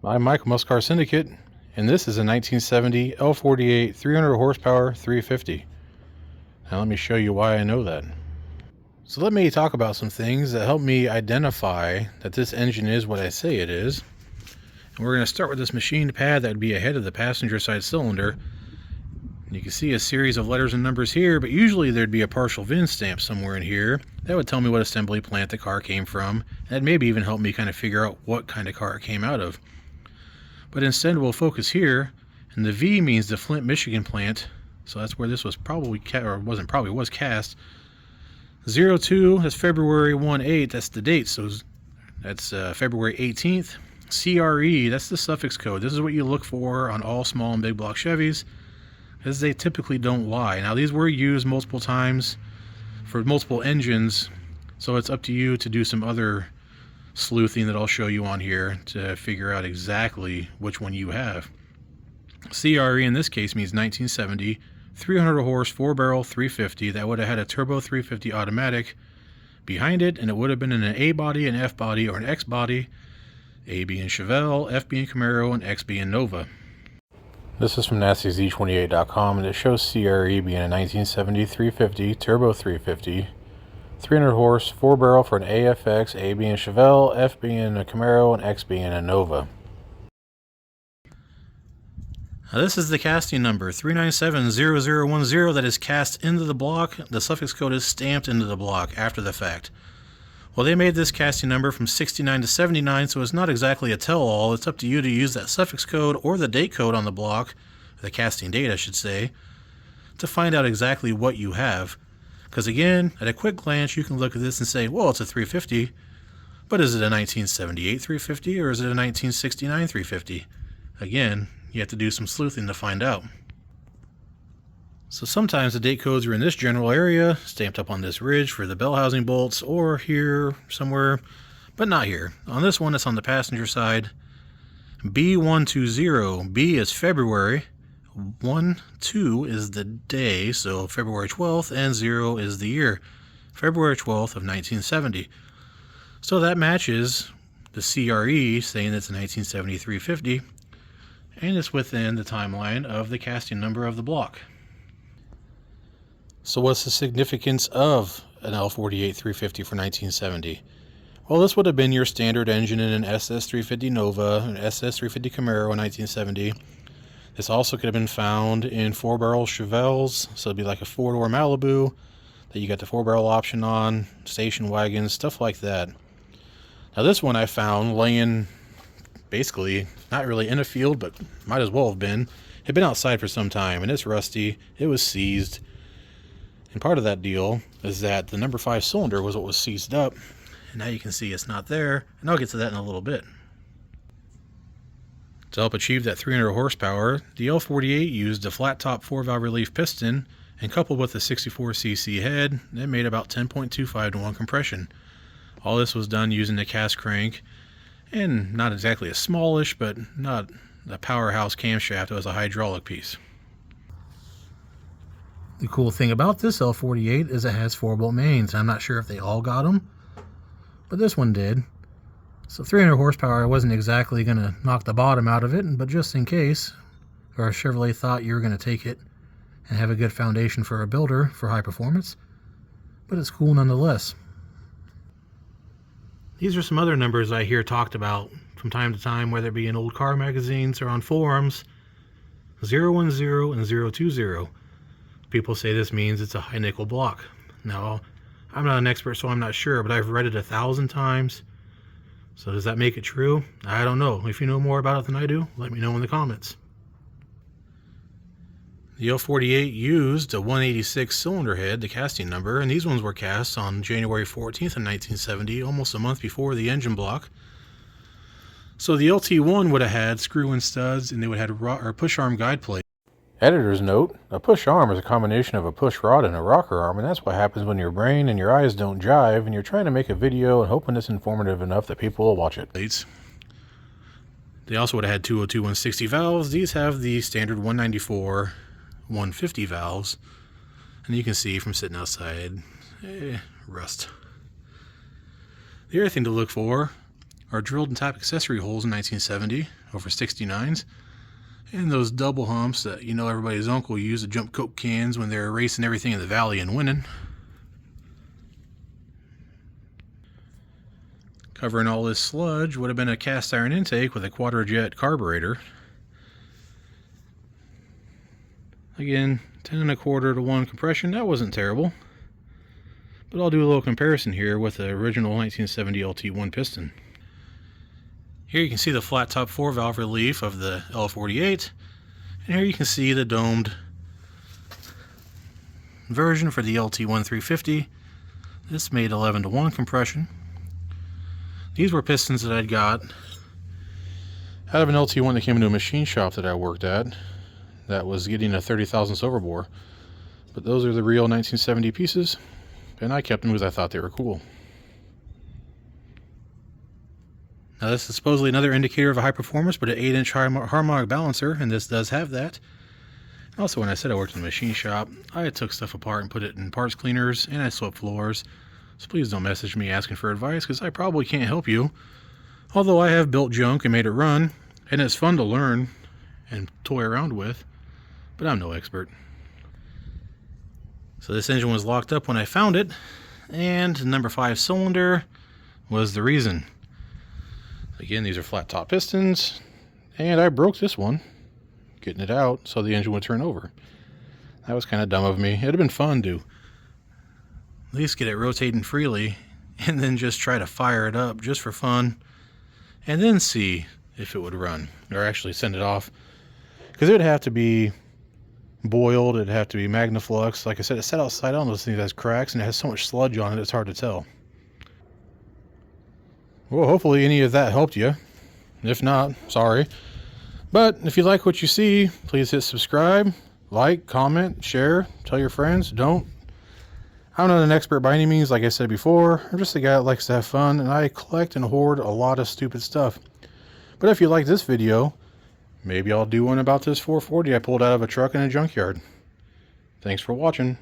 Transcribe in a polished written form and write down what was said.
I'm Michael Muscar Syndicate, and this is a 1970 L48 300 horsepower 350. Now let me show you why I know that. So let me talk about some things that help me identify that this engine is what I say it is. And we're going to start with this machined pad that would be ahead of the passenger side cylinder. And you can see a series of letters and numbers here, but usually there'd be a partial VIN stamp somewhere in here that would tell me what assembly plant the car came from, and that maybe even help me kind of figure out what kind of car it came out of. But instead we'll focus here, and the V means the Flint, Michigan plant, so that's where this was probably was cast. 02, that's February 1/8, that's the date, so that's February 18th. CRE, that's the suffix code. This is what you look for on all small and big block Chevys, because they typically don't lie. Now these were used multiple times for multiple engines, so it's up to you to do some other sleuthing that I'll show you on here to figure out exactly which one you have. CRE in this case means 1970, 300 horse, 4-barrel 350. That would have had a turbo 350 automatic behind it, and it would have been in an A body, an F body, or an X body. A being Chevelle, F being Camaro, and X being Nova. This is from NASTYZ28.com, and it shows CRE being a 1970 350, turbo 350. 300 horse, 4-barrel for an AFX, A being Chevelle, F being a Camaro, and X being a Nova. Now this is the casting number, 3970010, that is cast into the block. The suffix code is stamped into the block after the fact. Well, they made this casting number from 69 to 79, so it's not exactly a tell-all. It's up to you to use that suffix code or the date code on the block, the casting date I should say, to find out exactly what you have. Because again, at a quick glance, you can look at this and say, well, it's a 350, but is it a 1978 350 or is it a 1969 350? Again, you have to do some sleuthing to find out. So sometimes the date codes are in this general area, stamped up on this ridge for the bell housing bolts, or here somewhere, but not here. On this one, it's on the passenger side. B120, B is February. 1-2 is the day, so February 12th, and 0 is the year, February 12th of 1970. So that matches the CRE saying it's a 1970 350, and it's within the timeline of the casting number of the block. So what's the significance of an L48 350 for 1970? Well, this would have been your standard engine in an SS 350 Nova, an SS 350 Camaro in 1970. This also could have been found in 4-barrel Chevelles, so it'd be like a 4-door Malibu that you got the 4-barrel option on, station wagons, stuff like that. Now this one I found laying basically not really in a field, but might as well have been. It had been outside for some time, and it's rusty. It was seized. And part of that deal is that the number 5 cylinder was what was seized up, and now you can see it's not there, and I'll get to that in a little bit. To help achieve that 300 horsepower, the L48 used a flat top 4-valve relief piston, and coupled with a 64cc head, it made about 10.25 to 1 compression. All this was done using a cast crank, and not exactly a smallish, but not a powerhouse camshaft. It was a hydraulic piece. The cool thing about this L48 is it has 4-bolt mains. I'm not sure if they all got them, but this one did. So 300 horsepower wasn't exactly going to knock the bottom out of it, but just in case, or Chevrolet thought you were going to take it and have a good foundation for a builder for high performance, but it's cool nonetheless. These are some other numbers I hear talked about from time to time, whether it be in old car magazines or on forums. 010 and 020. People say this means it's a high nickel block. Now, I'm not an expert, so I'm not sure, but I've read it 1,000 times. So does that make it true? I don't know. If you know more about it than I do, let me know in the comments. The L48 used a 186 cylinder head, the casting number, and these ones were cast on January 14th of 1970, almost a month before the engine block. So the LT1 would have had screw-in studs, and they would have had push arm guide plate. Editor's note, a push arm is a combination of a push rod and a rocker arm, and that's what happens when your brain and your eyes don't jive and you're trying to make a video and hoping it's informative enough that people will watch it. They also would have had 202 160 valves. These have the standard 194 150 valves, and you can see from sitting outside, rust. The other thing to look for are drilled and tap accessory holes in 1970 over 69s. And those double humps that you know everybody's uncle used to jump Coke cans when they were racing everything in the valley and winning. Covering all this sludge would have been a cast iron intake with a quadrajet carburetor. Again, 10 1/4 to 1 compression, that wasn't terrible. But I'll do a little comparison here with the original 1970 LT1 piston. Here you can see the flat top 4-valve relief of the L48, and here you can see the domed version for the LT1 350. This made 11 to 1 compression. These were pistons that I'd got out of an LT1 that came into a machine shop that I worked at that was getting a 30 thousandths overbore. But those are the real 1970 pieces, and I kept them because I thought they were cool. Now this is supposedly another indicator of a high performance, but an 8-inch harmonic balancer, and this does have that. Also, when I said I worked in a machine shop, I took stuff apart and put it in parts cleaners, and I swept floors. So please don't message me asking for advice, because I probably can't help you. Although I have built junk and made it run, and it's fun to learn and toy around with, but I'm no expert. So this engine was locked up when I found it, and number 5 cylinder was the reason. Again, these are flat top pistons, and I broke this one getting it out so the engine would turn over. That was kind of dumb of me. It'd have been fun to at least get it rotating freely and then just try to fire it up just for fun and then see if it would run, or actually send it off, because it would have to be boiled, it'd have to be magnefluxed. Like I said, it's set outside down. Those things has cracks and it has so much sludge on it, it's hard to tell. Well, hopefully any of that helped you. If not, sorry. But if you like what you see, please hit subscribe, like, comment, share, tell your friends. I'm not an expert by any means, like I said before. I'm just a guy that likes to have fun, and I collect and hoard a lot of stupid stuff. But if you like this video, maybe I'll do one about this 440 I pulled out of a truck in a junkyard. Thanks for watching.